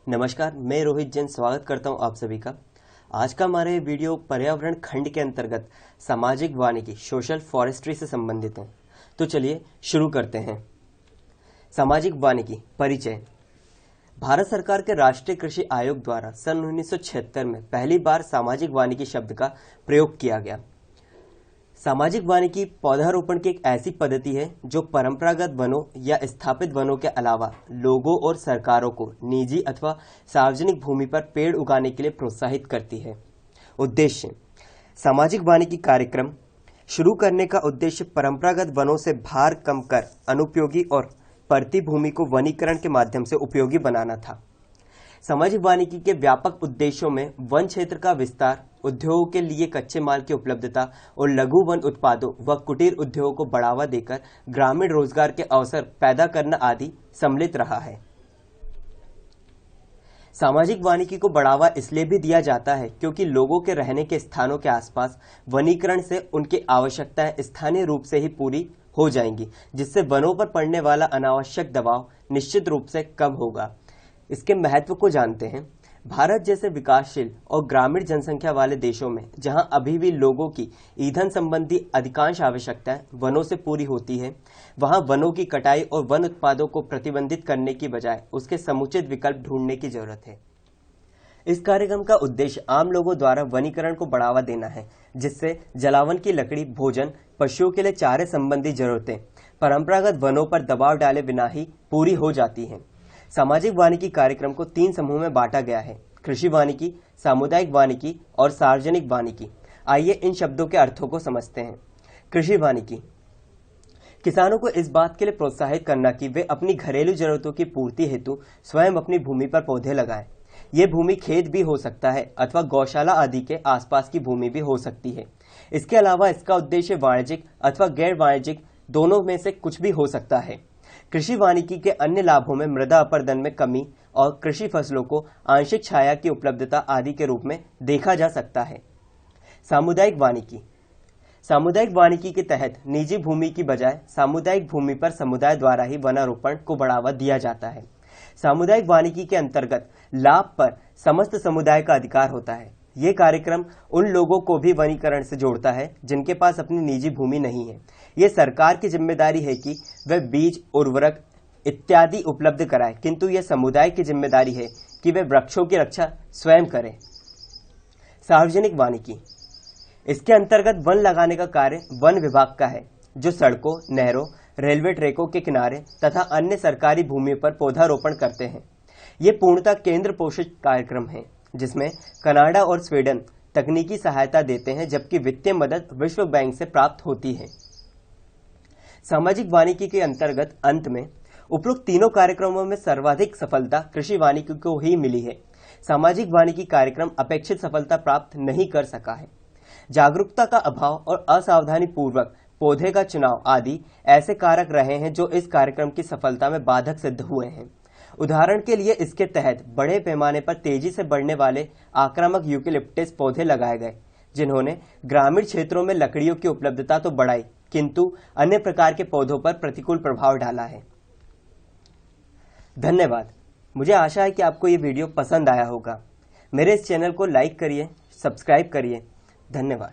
नमस्कार, मैं रोहित जैन स्वागत करता हूं आप सभी का। आज का हमारा ये वीडियो पर्यावरण खंड के अंतर्गत सामाजिक वानिकी सोशल फॉरेस्ट्री से संबंधित है। तो चलिए शुरू करते हैं। सामाजिक वानिकी परिचय। भारत सरकार के राष्ट्रीय कृषि आयोग द्वारा सन 1976 में पहली बार सामाजिक वानिकी शब्द का प्रयोग किया गया। सामाजिक वानिकी पौधारोपण की एक ऐसी पद्धति है जो परंपरागत वनों या स्थापित वनों के अलावा लोगों और सरकारों को निजी अथवा सार्वजनिक भूमि पर पेड़ उगाने के लिए प्रोत्साहित करती है। उद्देश्य। सामाजिक वानिकी कार्यक्रम शुरू करने का उद्देश्य परंपरागत वनों से भार कम कर अनुपयोगी और पड़ती भूमि को वनीकरण के माध्यम से उपयोगी बनाना था। सामाजिक वानिकी के व्यापक उद्देश्यों में वन क्षेत्र का विस्तार, उद्योगों के लिए कच्चे माल की उपलब्धता और लघु वन उत्पादों व कुटीर उद्योगों को बढ़ावा देकर ग्रामीण रोजगार के अवसर पैदा करना आदि सम्मिलित रहा है। सामाजिक वानिकी को बढ़ावा इसलिए भी दिया जाता है क्योंकि लोगों के रहने के स्थानों के आसपास वनीकरण से उनकी आवश्यकताएं स्थानीय रूप से ही पूरी हो जाएंगी, जिससे वनों पर पड़ने वाला अनावश्यक दबाव निश्चित रूप से कम होगा। इसके महत्व को जानते हैं। भारत जैसे विकासशील और ग्रामीण जनसंख्या वाले देशों में जहां अभी भी लोगों की ईंधन संबंधी अधिकांश आवश्यकताएं वनों से पूरी होती है, वहां वनों की कटाई और वन उत्पादों को प्रतिबंधित करने की बजाय उसके समुचित विकल्प ढूंढने की जरूरत है। इस कार्यक्रम का उद्देश्य आम लोगों द्वारा वनीकरण को बढ़ावा देना है, जिससे जलावन की लकड़ी, भोजन, पशुओं के लिए चारे संबंधी जरूरतें परंपरागत वनों पर दबाव डाले बिना ही पूरी हो जाती हैं। सामाजिक वानिकी कार्यक्रम को 3 समूह में बांटा गया है: कृषि वानिकी, सामुदायिक वानिकी और सार्वजनिक वानिकी। आइए इन शब्दों के अर्थों को समझते हैं। कृषि वानिकी किसानों को इस बात के लिए प्रोत्साहित करना कि वे अपनी घरेलू जरूरतों की पूर्ति हेतु स्वयं अपनी भूमि पर पौधे लगाएं। ये भूमि खेत भी हो सकता है अथवा गौशाला आदि के आसपास की भूमि भी हो सकती है। इसके अलावा इसका उद्देश्य वाणिज्यिक अथवा गैर वाणिज्यिक दोनों में से कुछ भी हो सकता है। कृषि वानिकी के अन्य लाभों में मृदा अपरदन में कमी और कृषि फसलों को आंशिक छाया की उपलब्धता आदि के रूप में देखा जा सकता है। सामुदायिक वानिकी। सामुदायिक वानिकी के तहत निजी भूमि की बजाय सामुदायिक भूमि पर समुदाय द्वारा ही वनारोपण को बढ़ावा दिया जाता है। सामुदायिक वानिकी के अंतर्गत लाभ पर समस्त समुदाय का अधिकार होता है। ये कार्यक्रम उन लोगों को भी वनीकरण से जोड़ता है जिनके पास अपनी निजी भूमि नहीं है। ये सरकार की जिम्मेदारी है कि वे बीज, उर्वरक इत्यादि उपलब्ध कराए, किंतु यह समुदाय की जिम्मेदारी है कि वे वृक्षों की रक्षा स्वयं करें। सार्वजनिक वानिकी। इसके अंतर्गत वन लगाने का कार्य वन विभाग का है, जो सड़कों, नहरों, रेलवे ट्रैकों के किनारे तथा अन्य सरकारी भूमि पर पौधारोपण करते हैं। ये पूर्णतः केंद्र पोषित कार्यक्रम है, जिसमें कनाडा और स्वीडन तकनीकी सहायता देते हैं, जबकि वित्तीय मदद विश्व बैंक से प्राप्त होती है। सामाजिक वानिकी के अंतर्गत अंत में उपरोक्त तीनों कार्यक्रमों में सर्वाधिक सफलता कृषि वानिकी को ही मिली है। सामाजिक वानिकी कार्यक्रम अपेक्षित सफलता प्राप्त नहीं कर सका है। जागरूकता का अभाव और असावधानी पूर्वक पौधे का चुनाव आदि ऐसे कारक रहे हैं जो इस कार्यक्रम की सफलता में बाधक सिद्ध हुए हैं। उदाहरण के लिए इसके तहत बड़े पैमाने पर तेजी से बढ़ने वाले आक्रामक यूकेलिप्टस पौधे लगाए गए, जिन्होंने ग्रामीण क्षेत्रों में लकड़ियों की उपलब्धता तो बढ़ाई, किंतु अन्य प्रकार के पौधों पर प्रतिकूल प्रभाव डाला है। धन्यवाद। मुझे आशा है कि आपको ये वीडियो पसंद आया होगा। मेरे इस चैनल को लाइक करिए, सब्सक्राइब करिए। धन्यवाद।